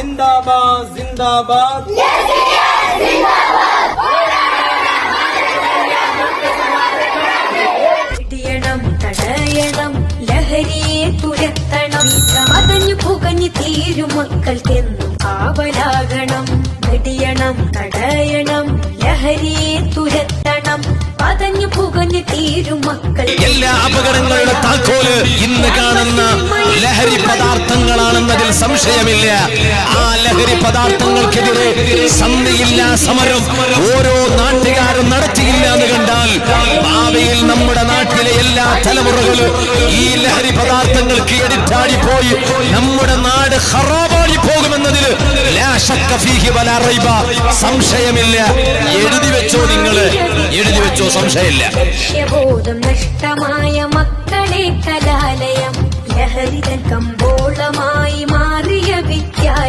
ജിന്ദാബാദ് ജിന്ദാബാദ് പിടിയണം തടയണം ലഹരിയെ തുരത്തണം പതഞ്ഞു പുകഞ്ഞു തീരും മക്കൾക്കെന്നും കാവലാകണം വെടിയണം തടയണം ലഹരിയെ തുരത്തണം പതഞ്ഞു പുകഞ്ഞു തീരും മക്കൾ. എല്ലാ അപകടങ്ങളുടെ താക്കോല് ഇന്ന് കാണുന്ന ലഹരി പദാർത്ഥങ്ങളാണെന്നതിൽ സംശയമില്ല. ആ ലഹരി പദാർത്ഥങ്ങൾക്കെതിരെ സന്ധിയില്ല സമരം ഓരോ നാട്ടുകാരും നടത്തിയില്ല എന്ന് കണ്ടാൽ ഭാവിയിൽ നമ്മുടെ നാട്ടിലെ എല്ലാ തലമുറകളും ഈ ലഹരി പദാർത്ഥങ്ങൾക്ക് എടിറ്റാടിപ്പോയി നമ്മുടെ നാട് ഖറാബായി പോകുമെന്നതിൽ സംശയമില്ല. എഴുതി വെച്ചോ, നിങ്ങള് എഴുതി വെച്ചോ, സംശയമില്ല. ലക്ഷ്യബോധം നഷ്ടമായ മക്കളെ കലാലയം ലഹരിതൻ കമ്പോളമായി മാറിയ വിദ്യാലയം.